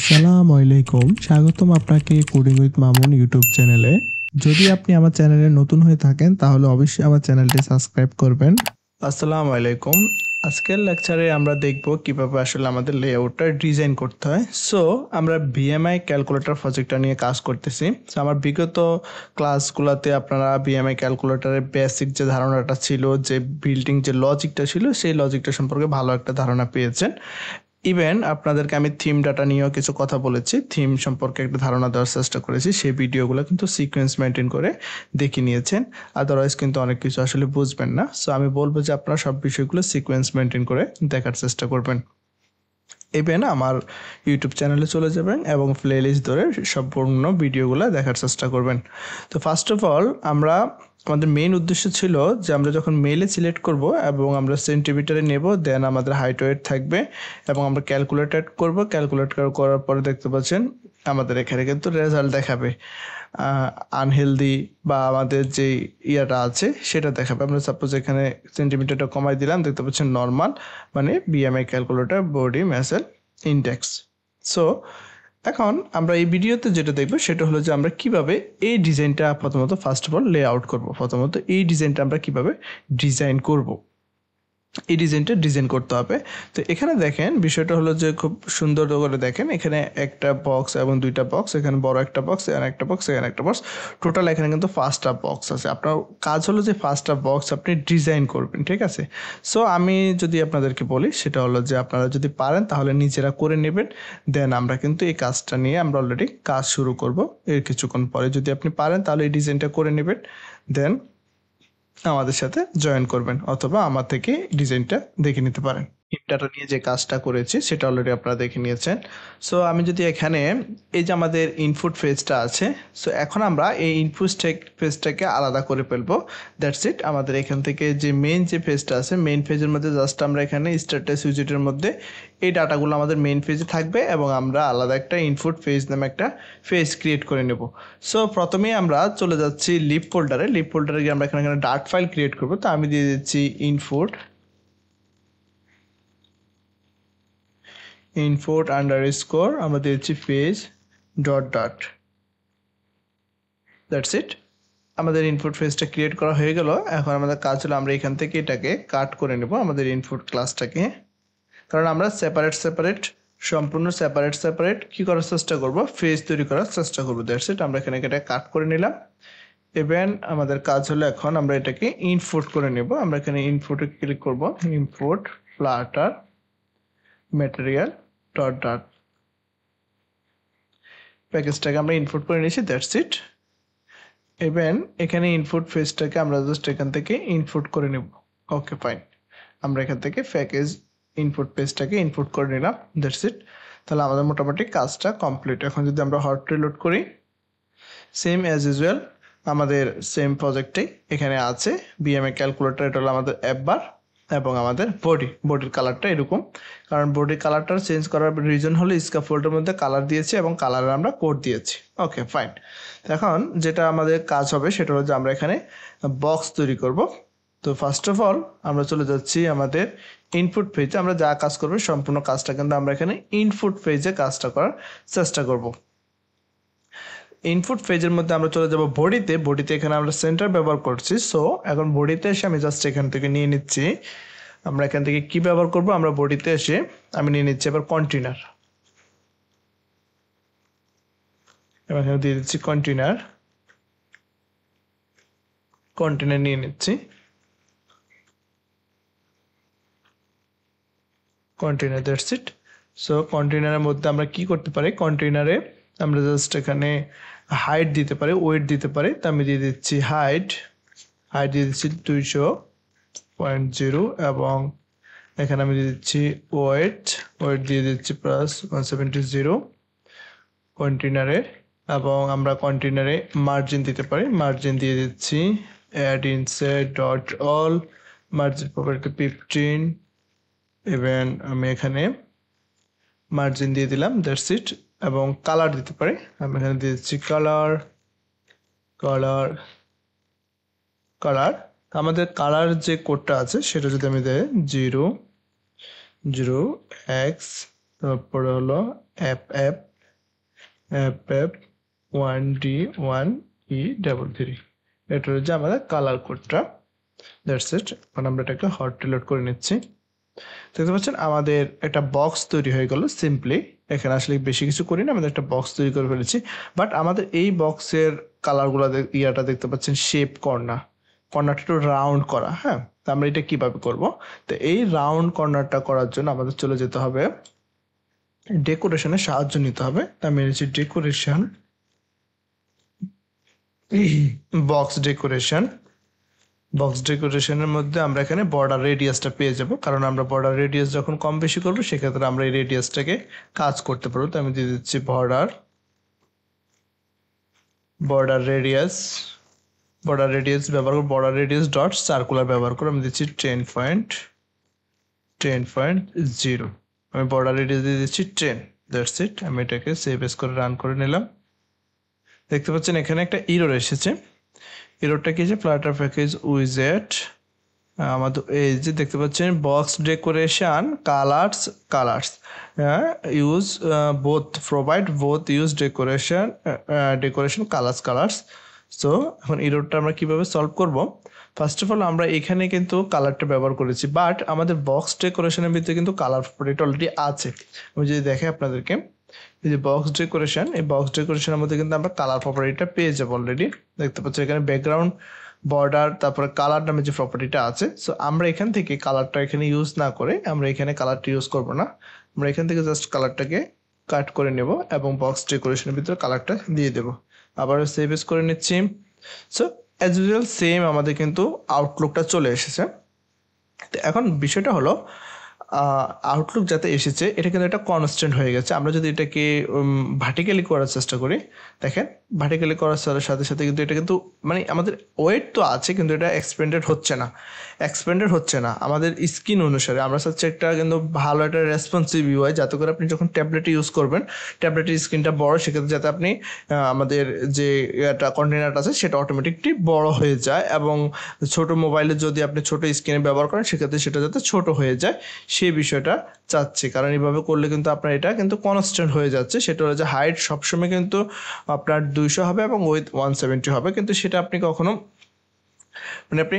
আসসালামু আলাইকুম, স্বাগতম আপনাকে কোডিং উইথ মামুন ইউটিউব চ্যানেলে। যদি আপনি আমার চ্যানেলে নতুন হয়ে থাকেন তাহলে অবশ্যই আমার চ্যানেলটি সাবস্ক্রাইব করবেন। আসসালামু আলাইকুম। আজকের লেকচারে আমরা দেখব কিভাবে আসলে আমাদের লেআউটটা ডিজাইন করতে হয়। সো আমরা বিএমআই ক্যালকুলেটর প্রজেক্টটা নিয়ে কাজ করতেছি। সো আমার বিগত ক্লাসগুলোতে আপনারা বিএমআই ক্যালকুলেটরের বেসিক যে ধারণাটা ছিল, যে বিল্ডিং যে লজিকটা ছিল, সেই লজিকটা সম্পর্কে ভালো একটা ধারণা পেয়েছেন। ইভেন আপনাদেরকে আমি থিম ডাটা নিয়েও কিছু কথা বলেছি, থিম সম্পর্কে একটা ধারণা দেওয়ার চেষ্টা করেছি। সেই ভিডিওগুলো কিন্তু সিকোয়েন্স মেনটেন করে দেখে নিয়েছেন, আদারওয়াইজ কিন্তু অনেক কিছু আসলে বুঝবেন না। সো আমি বলবো যে আপনারা সব বিষয়গুলো সিকোয়েন্স মেনটেন করে দেখার চেষ্টা করবেন। ইভেন আমার ইউটিউব চ্যানেলে চলে যাবেন এবং প্লেলিস্ট ধরে সম্পূর্ণ ভিডিওগুলো দেখার চেষ্টা করবেন। তো ফার্স্ট অফ অল আমাদের মেইন উদ্দেশ্য ছিল যে আমরা যখন মেইলে সিলেক্ট করব এবং আমরা সেন্টিমিটারে নেব, দেন আমাদের হাইট ওয়েট থাকবে এবং আমরা ক্যালকুলেট করব। ক্যালকুলেট করার পরে দেখতে পাচ্ছেন আমাদের এখানে কিন্তু রেজাল্ট দেখাবে আনহেলদি বা আমাদের যে ইয়াটা আছে সেটা দেখাবে। আমরা সাপোজ এখানে সেন্টিমিটারটা কমাই দিলাম, দেখতে পাচ্ছেন নর্মাল, মানে BMI calculator body mass index. So এখন আমরা এই ভিডিওতে যেটা দেখবো সেটা হলো যে আমরা কিভাবে এই ডিজাইনটা প্রথমত ফার্স্ট অফ অল লে আউট করবো। প্রথমত এই ডিজাইনটা আমরা কিভাবে ডিজাইন করব, এই ডিজাইনটা ডিজাইন করতে হবে। তো এখানে দেখেন বিষয়টা হলো যে খুব সুন্দর করে দেখেন, এখানে একটা বক্স এবং দুইটা বক্স, এখানে বড় একটা বক্স, এখানে একটা বক্স, এখানে একটা বক্স, টোটাল এখানে কিন্তু 5টা বক্স আছে। আপনার কাজ হলো যে 5টা বক্স আপনি ডিজাইন করবেন, ঠিক আছে? সো আমি যদি আপনাদেরকে বলি সেটা হলো যে আপনারা যদি পারেন তাহলে নিজেরা করে নেবেন, দেন আমরা কিন্তু এই কাজটা নিয়ে আমরা অলরেডি কাজ শুরু করব এর কিছুক্ষণ পরে। যদি আপনি পারেন তাহলে এই ডিজাইনটা করে নেবেন, দেন আমাদের সাথে জয়েন করবেন অথবা আমার থেকে ডিজাইনটা দেখে নিতে পারেন। ডাটা নিয়ে যে কাজটা করেছি সেটা অলরেডি আপনারা দেখে নিয়েছেন। সো আমি যদি এখানে এই যে আমাদের ইনপুট ফেজটা আছে, সো এখন আমরা এই ইনপুট ফেজটাকে আলাদা করে ফেলবো। That's it. আমাদের এখান থেকে যে মেইন যে ফেজটা আছে, মেইন ফেজের মধ্যে জাস্ট আমরা এখানে স্ট্যাটাস উইজেটের মধ্যে এই ডাটাগুলো আমাদের মেইন ফেজে থাকবে এবং আমরা আলাদা একটা ইনপুট ফেজ নামে একটা ফেজ ক্রিয়েট করে নেব। সো প্রথমেই আমরা চলে যাচ্ছি লিপ ফোল্ডারে। লিপ ফোল্ডারে গিয়ে আমরা এখানে ডাট ফাইল ক্রিয়েট করবো। তো আমি দিয়ে দিচ্ছি ইনপুট আন্ডারস্কোর, আমরা দিয়েছি page dot dot. That's it. আমাদের ইনপুট ফেজটা ক্রিয়েট করা হয়ে গেল। এখন আমাদের কাজ হলো আমরা এখান থেকে এটাকে কাট করে নেব আমাদের ইনপুট ক্লাসটাকে, কারণ আমরা সেপারেট সম্পূর্ণ সেপারেট কি করার চেষ্টা করব, ফেজ তৈরি করার চেষ্টা করব। That's it. আমরা এখানে এটা কাট করে নিলাম। ইভেন আমাদের কাজ হলো এখন আমরা এটাকে ইনপুট করে নেব। আমরা এখানে ইনপুটে ক্লিক করব, input flutter material dot dot, প্যাকেজটাকে আমরা ইনপুট করে নিয়েছি। That's it. ইভেন এখানে ইনপুট ফেজটাকে আমরা জাস্ট এখান থেকে ইনপুট করে নেব। Okay fine. আমরা এখান থেকে প্যাকেজ ইনপুট পেজটাকে ইনপুট করে নিলাম। That's it. তাহলে আমাদের মোটামুটি কাজটা কমপ্লিট। এখন যদি আমরা হট রিলোড করি, সেম অ্যাজ ইউজুয়াল আমাদের সেম প্রজেক্টে এখানে আছে বিএমআই ক্যালকুলেটর। এটা হলো আমাদের অ্যাপ বার এবং আমাদের বডির কালারটা এরকম, কারণ বডির কালারটা চেঞ্জ করার রিজন হলো স্ক্যাফোল্ডের মধ্যে কালার দিয়েছি এবং কালারে আমরা কোড দিয়েছি। Okay fine. এখন যেটা আমাদের কাজ হবে সেটা হলো যে আমরা এখানে বক্স তৈরি করব। তো ফার্স্ট অফ অল আমরা চলে যাচ্ছি আমাদের ইনপুট পেজে। আমরা যা কাজ করবো সম্পূর্ণ কাজটা কিন্তু আমরা এখানে ইনপুট পেজে কাজটা করার চেষ্টা করব। ইনপুট পেজের মধ্যে আমরা চলে যাব বডিতে এখানে আমরা সেন্টার ব্যবহার করছি। সো এখন বডিতে এসে আমি জাস্ট এখান থেকে নিয়ে নিচ্ছি, আমরা এখান থেকে কি ব্যবহার করব, আমরা বডিতে এসে আমি নিয়ে নিচ্ছি এবার কন্টেইনার। এবার এখানে দিয়ে দিচ্ছি কন্টেইনার নিয়ে নিচ্ছি। Container, that's it. সো কন্টেইনারের মধ্যে আমরা কি করতে পারি, কন্টেইনারে আমরা জাস্ট এখানে হাইট দিতে পারি, ওয়েট দিতে পারি। তো আমি দিয়ে দিচ্ছি হাইট দিয়ে দিচ্ছি 200.0 এবং এখানে আমি দিয়ে দিচ্ছি ওয়েট দিয়ে দিচ্ছি প্লাস 170 কন্টেইনারে। এবং আমরা কন্টেইনারে মার্জিন দিতে পারি, মার্জিন দিয়ে দিচ্ছি add inside dot all, margin property 15। Even আমি এখানে মার্জিন দিয়ে দিলাম। That's it. এবং কালার দিতে পারি, আমি এখানে দিয়ে দিচ্ছি কালার। আমাদের কালার যে কোডটা আছে সেটা যদি আমি দেই 0 0x, তারপরে হলো FF FF1D1E33 এটা হচ্ছে আমাদের কালার কোডটা। That's it. এখন আমরা এটাকে হট রিলোড করে নিচ্ছি। দেখতে পাচ্ছেন আমাদের একটা বক্স তৈরি হয়ে গেল সিম্পলি। এখানে আসলে বেশি কিছু করি না, আমাদের একটা বক্স তৈরি করে ফেলেছি। বাট আমাদের এই বক্সের কালারগুলো ইয়াটা দেখতে পাচ্ছেন শেপ কর্নারটা একটু রাউন্ড করা। হ্যাঁ, তো আমরা এটা কিভাবে করব? তো এই রাউন্ড কর্নারটা করার জন্য আমাদের চলে যেতে হবে ডেকোরেশনের সাহায্য নিতে হবে। তা আমি এনেছি ডেকোরেশন, বক্স ডেকোরেশনের মধ্যে আমরা এখানে বর্ডার রেডিয়াসটা পেয়ে যাব, কারণ আমরা বর্ডার রেডিয়াস যখন কম বেশি করবো সেক্ষেত্রে আমরা এই রেডিয়াসটাকে কাজ করতে পারবো। তো আমি দিয়ে দিচ্ছি বর্ডার রেডিয়াস ব্যবহার করবো, বর্ডার রেডিয়াস ডট সার্কুলার ব্যবহার করে আমি দিচ্ছি 10.0। আমি বর্ডার রেডিয়াস দিয়ে দিচ্ছি 10। That's it. আমি এটাকে সেভ এস করে রান করে নিলাম। দেখতে পাচ্ছেন এখানে একটা এরর এসেছে। এররটা কি যে ফ্লাটার প্যাকেজ উইজেট আমাদের এই যে দেখতে পাচ্ছেন box decoration colours use provide both use decoration colours. So এখন এররটা আমরা কিভাবে সলভ করব? ফার্স্ট অফ অল আমরা এখানে কিন্তু কালারটা ব্যবহার করেছি, বাট আমাদের বক্স ডেকোরেশনের ভিতরে কিন্তু কালার প্রপার্টিটা অলরেডি আছে। আমি যদি দেখে আপনাদেরকে এই যে বক্স ডেকোরেশন, এই বক্স ডেকোরেশনের মধ্যে কিন্তু আমরা কালার প্রপার্টিটা পেয়ে যাবো অলরেডি। দেখতে পাচ্ছি এখানে ব্যাকগ্রাউন্ড, বর্ডার, তারপরে কালার নামে যে প্রপার্টিটা আছে। সো আমরা এখান থেকে কালারটা এখানে ইউজ না করে আমরা এখানে কালারটা ইউজ করব না। আমরা এখান থেকে জাস্ট কালারটাকে কাট করে নেব এবং বক্স ডেকোরেশনের ভিতরে কালারটা দিয়ে দেব। আবার সেভ এস করে নিচ্ছি। সো অ্যাজ ইউজুয়াল সেম আমাদের কিন্তু আউটলুকটা চলে এসেছে। তো এখন বিষয়টা হলো আউটলুক যাতে এসেছে এটা কিন্তু একটা কনস্ট্যান্ট হয়ে গেছে। আমরা যদি এটাকে ভার্টিক্যালি করার চেষ্টা করি, দেখেন ভার্টিক্যালি করার সাথে সাথে কিন্তু এটা কিন্তু মানে আমাদের ওয়েট তো আছে কিন্তু এটা এক্সপেন্ডেড হচ্ছে না আমাদের স্কিন অনুসারে। আমরা চাচ্ছি একটা কিন্তু ভালো একটা রেসপন্সিভ ইউআই, যাতে করে আপনি যখন ট্যাবলেটে ইউজ করবেন, ট্যাবলেটের স্ক্রিনটা বড়, সেক্ষেত্রে যাতে আপনি আমাদের যে একটা কন্টেনারটা আছে সেটা অটোমেটিকলি বড় হয়ে যায়, এবং ছোট মোবাইলে যদি আপনি ছোট স্ক্রিনে ব্যবহার করেন সেক্ষেত্রে সেটা যাতে ছোট হয়ে যায় সেই বিষয়টা চাচ্ছি। কারণ এইভাবে করলে কিন্তু আপনার এটা কিন্তু কনস্ট্যান্ট হয়ে যাচ্ছে। সেটা হলো যে হাইট সবসময় কিন্তু আপনার 200 হবে এবং উইথ 170 হবে, কিন্তু সেটা আপনি কখনো মানে আপনি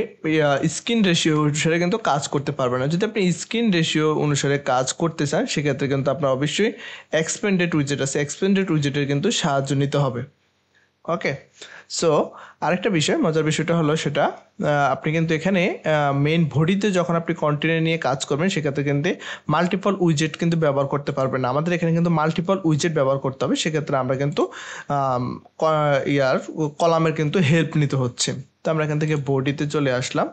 স্কিন রেশিও অনুসারে কিন্তু কাজ করতে পারবেন না। যদি আপনি স্কিন রেশিও অনুসারে কাজ করতে চান সেক্ষেত্রে কিন্তু আপনার অবশ্যই এক্সপেন্ডেড উইজেট আছে, এক্সপেন্ডেড উইজেটের কিন্তু সাহায্য নিতে হবে। ওকে, সো আরেকটা বিষয়, মজার বিষয়টা হলো সেটা আপনি কিন্তু এখানে মেইন বডিতে যখন আপনি কন্টেনার নিয়ে কাজ করবেন সেক্ষেত্রে কিন্তু মাল্টিপল উইজেট কিন্তু ব্যবহার করতে পারবেন না। আমাদের এখানে কিন্তু মাল্টিপল উইজেট ব্যবহার করতে হবে, সেক্ষেত্রে আমরা কিন্তু কলামের কিন্তু হেল্প নিতে হচ্ছে। তো আমরা এখান থেকে বডিতে চলে আসলাম।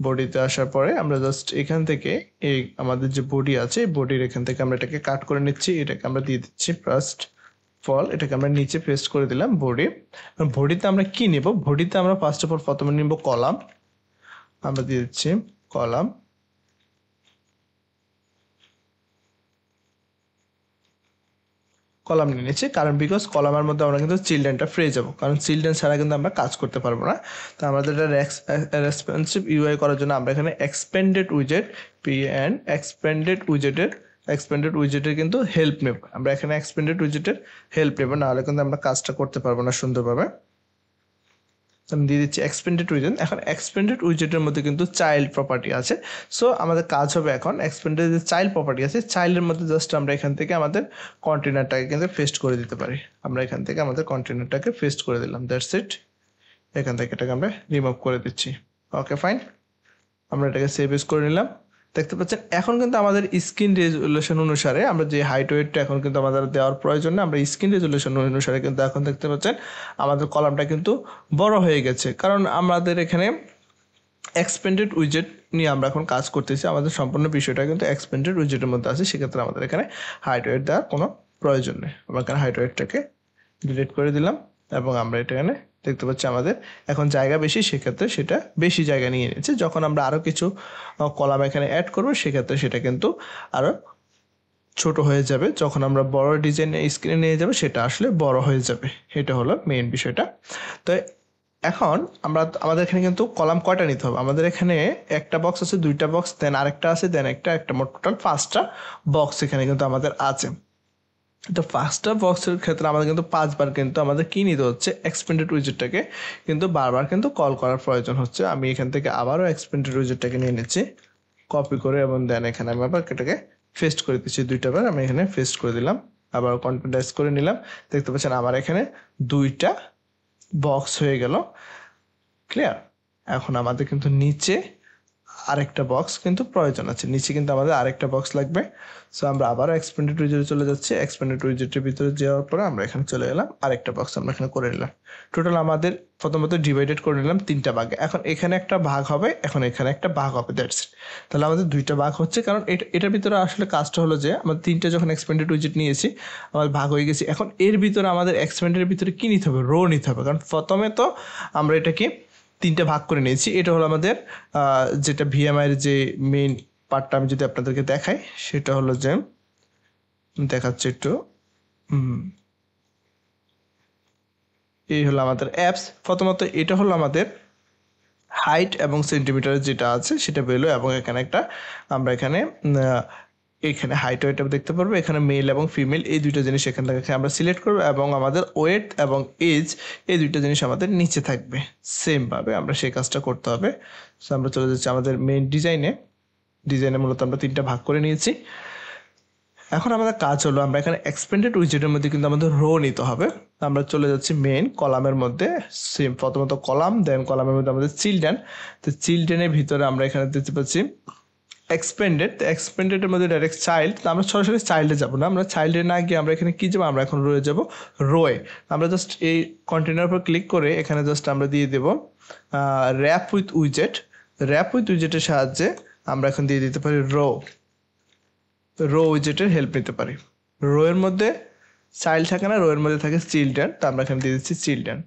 বডিতে আসার পরে আমরা জাস্ট এখান থেকে এই আমাদের যে বডি আছে বডির এখান থেকে আমরা এটাকে কাট করে নিচ্ছি। এটাকে আমরা দিয়ে দিচ্ছি ফার্স্ট ফল, এটাকে আমরা নিচে পেস্ট করে দিলাম বডিতে আমরা কি নেব? বডিতে আমরা ফার্স্ট অফ অল প্রথমে নিব কলাম। আমরা দিয়ে দিচ্ছি কলাম নিয়ে নিচ্ছি, কারণ বিকজ কলামের মধ্যে আমরা কিন্তু চিলড্রেনটা ফ্রে যাবো, কারণ চিলড্রেন ছাড়া কিন্তু আমরা কাজ করতে পারবো না। তো আমাদের এটা রেসপন্সিভ ইউআই করার জন্য আমরা এখানে এক্সপেন্ডেড উইজেটের কিন্তু হেল্প নেব। আমরা এখানে এক্সপেন্ডেড উইজেটের হেল্প নেব, নাহলে কিন্তু আমরা কাজটা করতে পারবো না সুন্দরভাবে। আমি দিয়ে দিচ্ছি এক্সপেন্ডেড উইজেট। এখন এক্সপেন্ডেড উইজেটের মধ্যে কিন্তু চাইল্ড প্রপার্টি আছে। সো আমাদের কাজ হবে এখন এক্সপেন্ডেড যে চাইল্ড প্রপার্টি আছে চাইল্ডের মধ্যে জাস্ট আমরা এখান থেকে আমাদের কন্টেনারটাকে কিন্তু পেস্ট করে দিতে পারি। আমরা এখান থেকে আমাদের কন্টেনারটাকে পেস্ট করে দিলাম। দ্যাটস ইট। এখান থেকে এটাকে আমরা রিমুভ করে দিচ্ছি। ওকে ফাইন, আমরা এটাকে সেভ এস করে নিলাম। দেখতে পাচ্ছেন এখন কিন্তু আমাদের স্ক্রিন রেজুলেশন অনুসারে আমরা যে হাইট ওয়েটটা এখন কিন্তু আমাদের দেওয়ার প্রয়োজন না, আমরা স্ক্রিন রেজুলেশন অনুসারে কিন্তু এখন দেখতে পাচ্ছেন আমাদের কলামটা কিন্তু বড় হয়ে গেছে, কারণ আমাদের এখানে এক্সপেন্ডেড উইজেট নিয়ে আমরা এখন কাজ করতেছি। আমাদের সম্পূর্ণ বিষয়টা কিন্তু এক্সপেন্ডেড উইজেটের মধ্যে আছে, সেক্ষেত্রে আমাদের এখানে হাইট ওয়েট দেওয়ার কোনো প্রয়োজন নেই। আমরা এখানে হাইট ওয়েটটাকে ডিলিট করে দিলাম এবং আমরা এটা এখানে দেখতে পাচ্ছি আমাদের এখন জায়গা বেশি, সেক্ষেত্রে সেটা বেশি জায়গা নিয়ে নিচ্ছে। যখন আমরা আরও কিছু কলাম এখানে অ্যাড করবো সেক্ষেত্রে সেটা কিন্তু আরও ছোট হয়ে যাবে। যখন আমরা বড় ডিজাইন স্ক্রিনে নিয়ে যাবে সেটা আসলে বড় হয়ে যাবে। এটা হলো মেইন বিষয়টা। তো এখন আমাদের এখানে কিন্তু কলাম কয়টা নিতে হবে? আমাদের এখানে একটা বক্স আছে, দুইটা বক্স, দেন আরেকটা আছে, দেন একটা মোট টোটাল 5টা বক্স এখানে কিন্তু আমাদের আছে। তো পাঁচটা বক্সের ক্ষেত্রে আমাদের কিন্তু 5 বার কিন্তু আমাদের কি নিতে হচ্ছে, এক্সপেন্ডেড উইজেটটাকে কিন্তু বারবার কিন্তু কল করার প্রয়োজন হচ্ছে। আমি এখান থেকে আবারও এক্সপেন্ডেড উইজেটটাকে নিয়ে নিচ্ছি, কপি করে, এবং দেন এখানে আমি আবার এটাকে পেস্ট করে দিচ্ছি। 2টা বার আমি এখানে পেস্ট করে দিলাম, আবার কনফিডেন্স করে নিলাম। দেখতে পাচ্ছেন আমার এখানে 2টা বক্স হয়ে গেল। ক্লিয়ার? এখন আমাদের কিন্তু নিচে আরেকটা বক্স কিন্তু প্রয়োজন আছে, নিচে কিন্তু আমাদের আরেকটা বক্স লাগবে। সো আমরা আবারও এক্সপেন্ডেড উইজেটে চলে যাচ্ছি। এক্সপেন্ডেড উইজেটের ভিতরে যাওয়ার পরে আমরা এখানে চলে এলাম, আরেকটা বক্স আমরা এখানে করে নিলাম। টোটাল আমাদের প্রথমত ডিভাইডেড করে নিলাম 3টা ভাগে। এখন এখানে একটা ভাগ হবে, এখন এখানে একটা ভাগ হবে, দ্যাটস ইট। তাহলে আমাদের 2টা ভাগ হচ্ছে, কারণ এটার ভিতরে আসলে কাজটা হলো যে আমাদের 3টা যখন এক্সপেন্ডেড উইজেট নিয়েছি, আমাদের ভাগ হয়ে গেছে। এখন এর ভিতরে আমাদের এক্সপেন্ডের ভিতরে কি নিতে হবে, রো নিতে হবে। কারণ প্রথমে তো আমরা এটাকে 3টা ভাগ করে নিয়েছি। এটা হলো আমাদের যেটা ভিএমআই এর যে মেইন পার্টটা আমি যদি আপনাদেরকে দেখাই, সেটা হলো যে দেখাচ্ছে একটু, এই হলো আমাদের অ্যাপস। প্রথমত এটা হলো আমাদের হাইট এবং সেন্টিমিটার যেটা আছে সেটা বেরোলো, এবং এখানে একটা আমরা এখানে এখানে হাইট ওয়েট দেখতে পারবো, এখানে মেল এবং ফিমেল এই 2টা জিনিস এখান থেকে আমরা সিলেক্ট করবো, এবং আমাদের ওয়েট এবং এজ এই 2টা জিনিস আমাদের নিচে থাকবে। সেমভাবে আমরা সেই কাজটা করতে হবে। সো আমরা চলে যাচ্ছি আমাদের মেইন ডিজাইনে মূলত আমরা 3টা ভাগ করে নিয়েছি। এখন আমাদের কাজ হলো আমরা এখানে এক্সপেন্ডেড উইজেটের মধ্যে কিন্তু আমাদের রো নিতে হবে। আমরা চলে যাচ্ছি মেইন কলামের মধ্যে, সেম প্রথমত কলাম, দেন কলামের মধ্যে আমাদের চিলড্রেন। তো চিলড্রেনের ভিতরে আমরা এখানে দেখতে পাচ্ছি এক্সপেন্ডেডের মধ্যে ডাইরেক্ট চাইল্ড। তো আমরা সরাসরি চাইল্ডে যাবো না, আমরা চাইল্ডে না গিয়ে আমরা এখানে কি যাবো, আমরা এখন রয়ে যাবো রোয়ে। আমরা জাস্ট এই কন্টেনার উপর ক্লিক করে এখানে জাস্ট আমরা দিয়ে দেবো র্যাপ উইথ উইজেটের সাহায্যে আমরা এখন দিয়ে দিতে পারি রো উইজেটের হেল্প নিতে পারি। রো এর মধ্যে চাইল্ড থাকে না, রো এর মধ্যে থাকে চিলড্রেন। তো আমরা এখানে দিয়ে দিচ্ছি চিলড্রেন।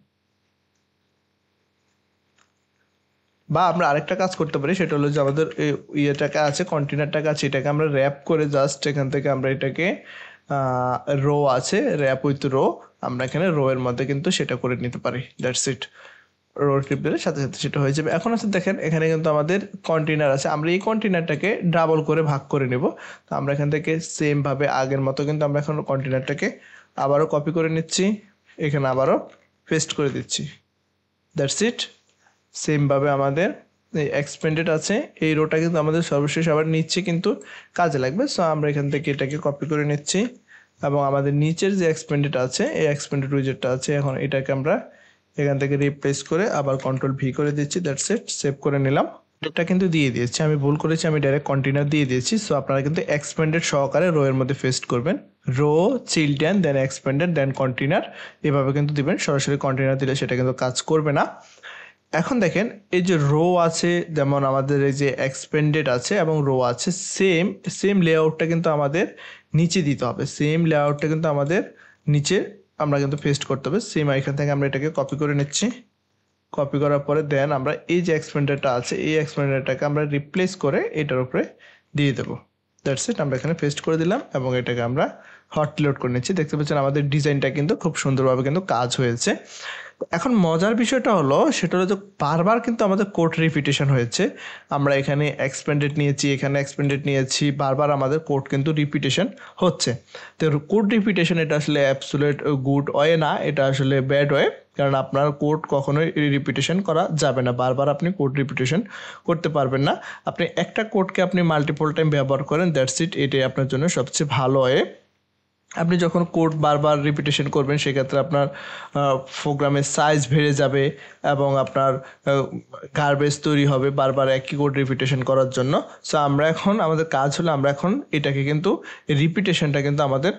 বা আমরা আরেকটা কাজ করতে পারি, সেটা হলো যে আমাদের ইয়েটাকে আছে, কন্টেনারটাকে আছে, এটাকে আমরা র্যাপ করে জাস্ট এখান থেকে আমরা এটাকে রো আছে, র্যাপ উইথ রো, আমরা এখানে রো এর মধ্যে কিন্তু সেটা করে নিতে পারি। That's it. রো টিপ দিলে সাথে সাথে সেটা হয়ে যাবে। এখন আছে দেখেন এখানে কিন্তু আমাদের কন্টেনার আছে, আমরা এই কন্টেনারটাকে ডাবল করে ভাগ করে নেব। তো আমরা এখান থেকে সেম ভাবে আগের মতো কিন্তু আমরা এখন কন্টেনারটাকে আবারও কপি করে নিচ্ছি, এখানে আবারও পেস্ট করে দিচ্ছি। That's it. সেমভাবে আমাদের এই এক্সপেন্ডেড আছে, এই রোটা কিন্তু আমাদের সর্বশেষ আবার নিচে কিন্তু কাজে লাগবে। সো আমরা এখান থেকে এটাকে কপি করে নিচ্ছি, এবং আমাদের নিচের যে এক্সপেন্ডেড আছে, এই এক্সপেন্ডেড উইজেটটা আছে, এখন এটাকে আমরা এখান থেকে রিপ্লেস করে আবার কন্ট্রোল ভি করে দিচ্ছি। That's it. সেভ করে নিলাম। এটা কিন্তু দিয়ে দিয়েছি, আমি ভুল করেছি, আমি ডাইরেক্ট কন্টেনার দিয়ে দিয়েছি। সো আপনারা কিন্তু এক্সপেন্ডেড সহকারে রো এর মধ্যে পেস্ট করবেন, রো, চিলড্রেন, দেন এক্সপেন্ডেড, দেন কন্টেনার, এভাবে কিন্তু দিবেন। সরাসরি কন্টেনার দিলে সেটা কিন্তু কাজ করবে না। এখন দেখেন এই যে রো আছে, যেমন আমাদের এই যে এক্সপেন্ডেড আছে এবং রো আছে, সেম লেআউটটা কিন্তু আমাদের নিচে দিতে হবে। সেম লেআউটটা কিন্তু আমাদের নিচে আমরা কিন্তু পেস্ট করতে হবে। সেম এখান থেকে আমরা এটাকে কপি করে নিচ্ছি, কপি করার পরে দেন আমরা এই যে এক্সপেন্ডেডটা আছে, এই এক্সপেন্ডেডটাকে আমরা রিপ্লেস করে এটার উপরে দিয়ে দেবো। That's it. আমরা এখানে পেস্ট করে দিলাম, এবং এটাকে আমরা হট লোড করে নিচ্ছি। দেখতে পাচ্ছেন আমাদের ডিজাইনটা কিন্তু খুব সুন্দরভাবে কিন্তু কাজ হয়েছে। এখন মজার বিষয়টা হলো, সেটা হলো যে বারবার কিন্তু আমাদের কোড রিপিটেশন হয়েছে। আমরা এখানে এক্সপেন্ডেড নিয়েছি, এখানে এক্সপেন্ডেড নিয়েছি, বারবার আমাদের কোড কিন্তু রিপিটেশন হচ্ছে। তো কোড রিপিটেশন এটা আসলে অ্যাবসলিউট গুড ওয়ে না, এটা আসলে ব্যাড ওয়ে। কারণ আপনার কোড কখনোই রিপিটেশন করা যাবে না, বারবার আপনি কোড রিপিটেশন করতে পারবেন না। আপনি একটা কোডকে আপনি মাল্টিপল টাইম ব্যবহার করেন, দ্যাটস ইট, এটাই আপনার জন্য সবচেয়ে ভালো ওয়ে। আপনি যখন কোড বারবার রিপিটেশন করবেন, সেক্ষেত্রে আপনার প্রোগ্রামের সাইজ বেড়ে যাবে, এবং আপনার গার্বেজ তৈরি হবে বারবার একই কোড রিপিটেশন করার জন্য। সো আমাদের কাজ হলো আমরা এখন এটাকে কিন্তু রিপিটেশনটা কিন্তু আমাদের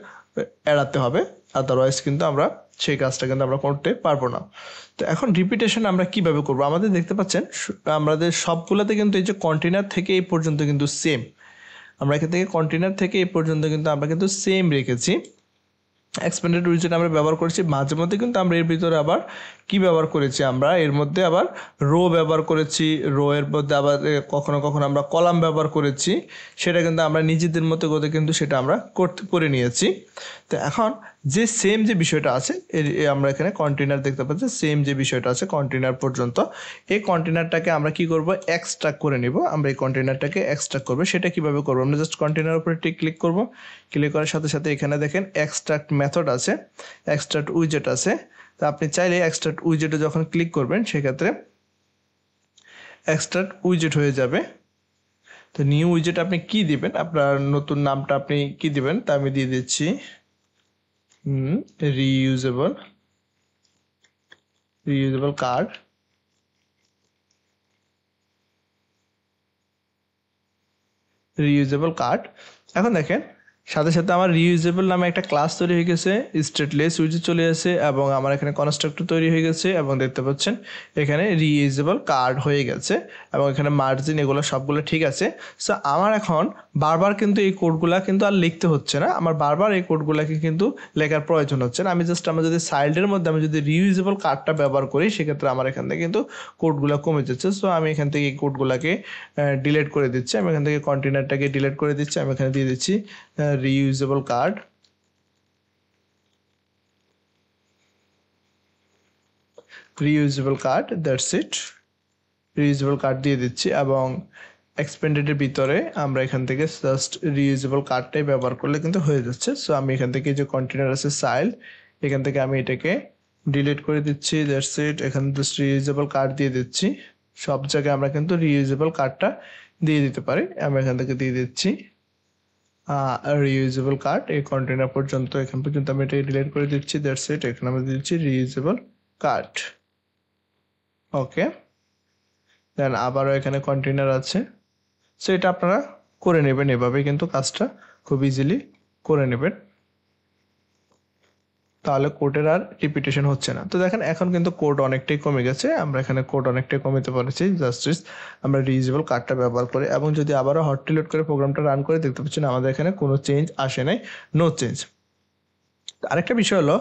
এড়াতে হবে, আদারওয়াইজ কিন্তু আমরা সেই কাজটা কিন্তু আমরা করতে পারবো না। তো এখন রিপিটেশন আমরা কিভাবে করব, আমাদের দেখতে পাচ্ছেন আমাদের সবগুলোতে কিন্তু এই যে কন্টেনার থেকে এই পর্যন্ত কিন্তু সেম, আমরা এখান থেকে কন্টেনার থেকে এই পর্যন্ত কিন্তু আমরা কিন্তু সেম রেখেছি। এক্সপ্যান্ডেড উইজেট আমরা ব্যবহার করেছি, মাঝে মধ্যে কিন্তু আমরা এর ভিতরে আবার কি ব্যবহার করেছি, আমরা এর মধ্যে আবার রো ব্যবহার করেছি, রো এর মধ্যে আবার কখনো কখনো আমরা কলাম ব্যবহার করেছি, সেটা কিন্তু আমরা নিজেদের মতো করে কিন্তু সেটা আমরা করে নিয়েছি। তো এখন যে সেম যে বিষয়টা আছে আমরা এখানে কন্টেনার দেখতে পাচ্ছি, সেম যে বিষয়টা আছে কন্টেনার পর্যন্ত, এই কন্টেনারটাকে আমরা কি করব, এক্সট্রাক্ট করে নিব। আমরা এই কন্টেনারটাকে এক্সট্রাক্ট করব, সেটা কিভাবে করব, আমরা জাস্ট কন্টেনার উপরে ক্লিক করব, ক্লিক করার সাথে সাথে এখানে দেখেন এক্সট্রাক্ট মেথড আছে, এক্সট্রাক্ট উইজেট আছে। তো আপনি চাইলে এক্সট্রাক্ট উইজেটে যখন ক্লিক করবেন সেক্ষেত্রে এক্সট্রাক্ট উইজেট হয়ে যাবে। তো নিউ উইজেট আপনি কি দিবেন, আপনার নতুন নামটা আপনি কি দিবেন, তা আমি দিয়ে দিচ্ছি রিইউজেবল কার্ড। এখন দেখেন সাথে সাথে আমার রিইউজেবল নামে একটা ক্লাস তৈরি হয়ে গেছে, স্ট্যাটলেস উইজেট চলে আসে এবং আমার এখানে কনস্ট্রাক্টর তৈরি হয়ে গেছে এবং দেখতে পাচ্ছেন এখানে রিইউজেবল কার্ড হয়ে গেছে এবং এখানে মার্জিন এগুলো সবগুলো ঠিক আছে। সো আমার এখন বারবার কিন্তু এই কোডগুলা কিন্তু আর লিখতে হচ্ছে না, আমার বারবার এই কোডগুলাকে কিন্তু লেখার প্রয়োজন হচ্ছে না। আমি জাস্ট আমার যদি সাইল্ডের মধ্যে আমি যদি রিইউজেবল কার্ডটা ব্যবহার করি সেক্ষেত্রে আমার এখান থেকে কিন্তু কোডগুলো কমে যাচ্ছে। সো আমি এখান থেকে এই কোডগুলাকে ডিলিট করে দিচ্ছি, আমি এখান থেকে কন্টেনারটাকে ডিলিট করে দিচ্ছি, আমি এখানে দিয়ে দিচ্ছি reusable card, that's it, reusable card দিয়ে দিচ্ছি এবং এক্সপেন্ডেডের ভিতরে আমরা এখান থেকে জাস্ট রিইউজেবল কার্ডটাই ব্যবহার করলে কিন্তু হয়ে যাচ্ছে। সো আমি এখান থেকে যে কন্টেনার আছে সাইল, এখান থেকে আমি এটাকে ডিলিট করে দিচ্ছি, দ্যাটস ইট। এখানে জাস্ট রিইউজেবল কার্ড দিয়ে দিচ্ছি, সব জায়গায় আমরা কিন্তু রিইউজেবল কার্ডটা দিয়ে দিতে পারি। আমি এখান থেকে দিয়ে দিচ্ছি রিইউজেবল কার্ড, এই কন্টেনার পর্যন্ত এখান পর্যন্ত আমি এটা ডিলিট করে দিচ্ছি, দ্যাটস ইট। এখানে আমি দিচ্ছি রিইউজেবল কার্ড, ওকে। দেন আবারও এখানে কন্টেনার আছে, সো এটা আপনারা করে নেবেন, এভাবে কিন্তু কাজটা খুব ইজিলি করে নেবেন, তাহলে কোডের আর রিপিটেশন হচ্ছে না। তো দেখেন এখন কিন্তু কোড অনেকটাই কমে গেছে, আমরা এখানে কোড অনেকটাই কমাতে পারছি জাস্ট আমরা রিইউজেবল কার্ডটা ব্যবহার করে। এবং যদি আবারও হট রিলোড করে প্রোগ্রামটা রান করে দেখতে পাচ্ছেন আমাদের এখানে কোনো চেঞ্জ আসে নাই, নো চেঞ্জ। আরেকটা বিষয় হলো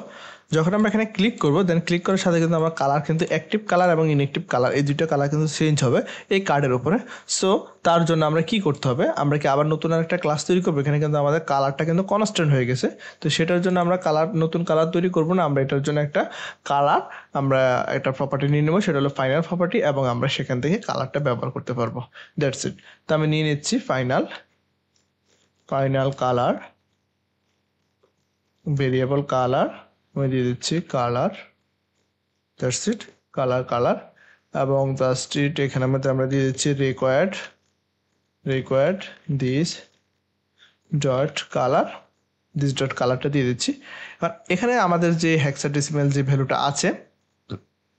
যখন আমরা এখানে ক্লিক করব, দেন ক্লিক করার সাথে কিন্তু আমার কালার কিন্তু অ্যাক্টিভ কালার এবং ইনঅ্যাক্টিভ কালার এই দুটো কালার কিন্তু চেঞ্জ হবে এই কার্ডের উপরে। সো তার জন্য আমরা কি করতে হবে, আমরা কি আবার নতুন আরেকটা ক্লাস তৈরি করবো, এখানে কিন্তু আমাদের কালারটা কিন্তু কনস্ট্যান্ট হয়ে গেছে। তো সেটার জন্য আমরা নতুন কালার তৈরি করব না, আমরা এটার জন্য একটা কালার আমরা একটা প্রপার্টি নিয়ে নেবো, সেটা হলো ফাইনাল প্রপার্টি, এবং আমরা সেখান থেকে কালারটা ব্যবহার করতে পারবো, দ্যাটস ইট। তো আমি নিয়ে নিচ্ছি ফাইনাল কালার, ভেরিয়েবল কালার, আমি দিয়ে দিচ্ছি কালার, দ্যাটস ইট, কালার। এবং জাস্ট ইট এখানে মধ্যে আমরা দিয়ে দিচ্ছি রিকোয়ার্ড দিস ডট কালারটা দিয়ে দিচ্ছি। আর এখানে আমাদের যে হেক্সাডেসিমাল যে ভ্যালুটা আছে,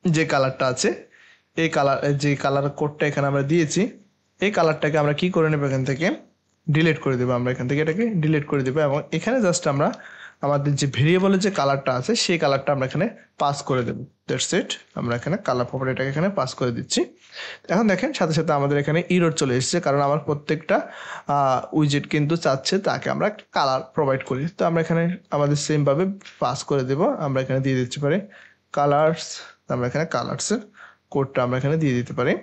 যে কালারটা আছে, এই যে কালার কোডটা এখানে আমরা দিয়েছি, এই কালারটাকে আমরা কি করে নেব, এখান থেকে ডিলিট করে দেবো, আমরা এখান থেকে এটাকে ডিলিট করে দেবো এবং এখানে জাস্ট আমরা আমাদের যে ভেরিয়েবলের যে কালারটা আছে সেই কালারটা আমরা এখানে পাস করে দেবো, দ্যাটস ইট। আমরা এখানে কালার প্রপার্টিটাকে এখানে পাস করে দিচ্ছি। এখন দেখেন সাথে সাথে আমাদের এখানে ইরর চলে এসেছে, কারণ আমার প্রত্যেকটা উইজেট কিন্তু চাচ্ছে তাকে আমরা একটা কালার প্রোভাইড করি। তো আমরা এখানে আমাদের সেমভাবে পাস করে দেব, আমরা এখানে দিয়ে দিতে পারি কালার্স, আমরা এখানে কালার্সের কোডটা আমরা এখানে দিয়ে দিতে পারি।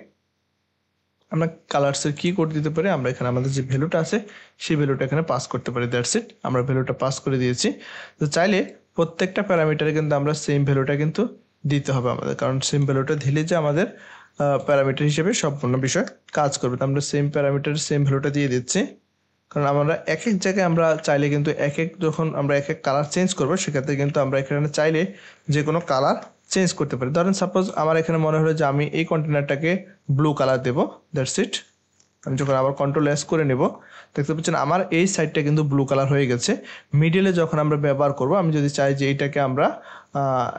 আমরা কালার্সের কি কোড দিতে পারি, আমরা এখানে আমাদের যে ভ্যালুটা আছে সেই ভ্যালুটা এখানে পাস করতে পারি, দ্যাটস ইট। আমরা ভ্যালুটা পাস করে দিয়েছি। তো চাইলে প্রত্যেকটা প্যারামিটারে কিন্তু আমরা সেম ভ্যালুটা কিন্তু দিতে হবে আমাদের, কারণ সেম ভ্যালুটা দিলে যে আমাদের প্যারামিটার হিসেবে সম্পূর্ণ বিষয় কাজ করবে। তো আমরা সেম প্যারামিটারের সেম ভ্যালুটা দিয়ে দিচ্ছি, কারণ আমরা এক এক জায়গায় আমরা চাইলে কিন্তু যখন আমরা এক এক কালার চেঞ্জ করবো সেক্ষেত্রে কিন্তু আমরা এখানে চাইলে যে কোনো কালার চেঞ্জ করতে পারি। ধরেন সাপোজ আমার এখানে মনে হলো যে আমি এই কন্টেনারটাকে ব্লু কালার দেবো, দ্যাটস ইট। আমি যখন আবার কন্ট্রোল এস করে নেব, দেখতে পাচ্ছেন আমার এই সাইডটা কিন্তু ব্লু কালার হয়ে গেছে। মিডিলে যখন আমরা ব্যবহার করব, আমি যদি চাই যে এইটাকে আমরা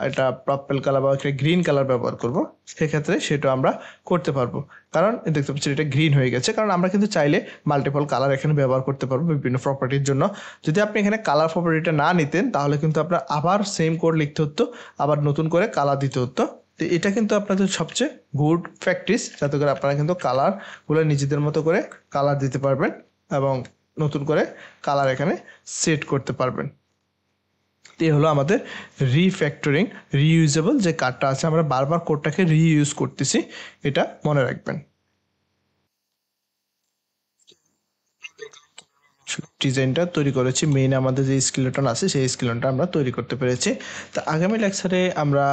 এটা পার্পল কালার বা একটা গ্রিন কালার ব্যবহার করব, সেক্ষেত্রে সেটা আমরা করতে পারবো, কারণ দেখতে পাচ্ছেন এটা গ্রিন হয়ে গেছে। কারণ আমরা কিন্তু চাইলে মাল্টিপল কালার এখানে ব্যবহার করতে পারবো বিভিন্ন প্রপার্টির জন্য। যদি আপনি এখানে কালার প্রপার্টিটা না নিতেন তাহলে কিন্তু আপনার আবার সেম কোড লিখতে হতো, আবার নতুন করে কালার দিতে হতো। তো এটা কিন্তু আপনাদের সবচেয়ে গুড প্র্যাকটিস, যাতে করে আপনারা কিন্তু কালারগুলো নিজেদের মতো করে কালার দিতে পারবেন এবং নতুন করে কালার এখানে সেট করতে পারবেন। তো এই হলো আমাদের রিফ্যাক্টরিং রিইউজেবল যে কার্ডটা আছে, আমরা বারবার কোডটাকে রিইউজ করতেছি, এটা মনে রাখবেন। ডিজাইনটা তৈরি করেছি, মেইন আমাদের যে স্কেলেটন আছে সেই স্কেলেটনটা আমরা তৈরি করতে পেরেছি। তো আগামী লেকচারে আমরা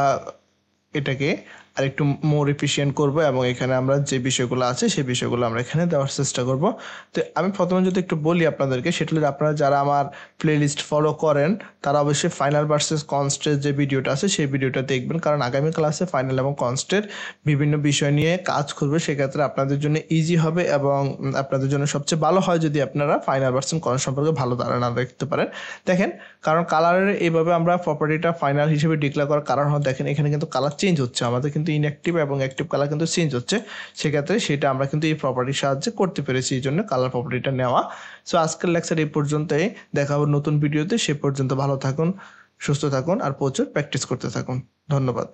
এটাকে আরেকটু মোর এফিশিয়েন্ট করব এবং এখানে আমরা যে বিষয়গুলো আছে সেই বিষয়গুলো আমরা এখানে দেওয়ার চেষ্টা করব। তো আমি প্রথমে যদি একটু বলি আপনাদেরকে, সেটা হলো আপনারা যারা আমার প্লেলিস্ট ফলো করেন তারা অবশ্যই ফাইনাল ভার্সেস কনস্টের যে ভিডিওটা আছে সেই ভিডিওটা দেখবেন, কারণ আগামী ক্লাসে ফাইনাল এবং কনস্টের বিভিন্ন বিষয় নিয়ে কাজ করবে, সেক্ষেত্রে আপনাদের জন্য ইজি হবে এবং আপনাদের জন্য সবচেয়ে ভালো হয় যদি আপনারা ফাইনাল ভার্সেস কনস্ট সম্পর্কে ভালো ধারণা রাখতে পারেন। দেখেন, কারণ কালারের এইভাবে আমরা প্রপার্টিটা ফাইনাল হিসেবে ডিক্লেয়ার করার কারণ হয়, দেখেন এখানে কিন্তু কালার চেঞ্জ হচ্ছে, আমাদের কিন্তু ইনঅ্যাক্টিভ এবং অ্যাক্টিভ কালার কিন্তু চেঞ্জ হচ্ছে, সেক্ষেত্রে সেটা আমরা কিন্তু এই প্রপার্টির সাহায্যে করতে পেরেছি, এই জন্য কালার প্রপার্টিটা নেওয়া। সো আজকের লেকচার এই পর্যন্তই, দেখা হবে নতুন ভিডিওতে, সে পর্যন্ত ভালো থাকুন, সুস্থ থাকুন আর প্রচুর প্র্যাকটিস করতে থাকুন। ধন্যবাদ।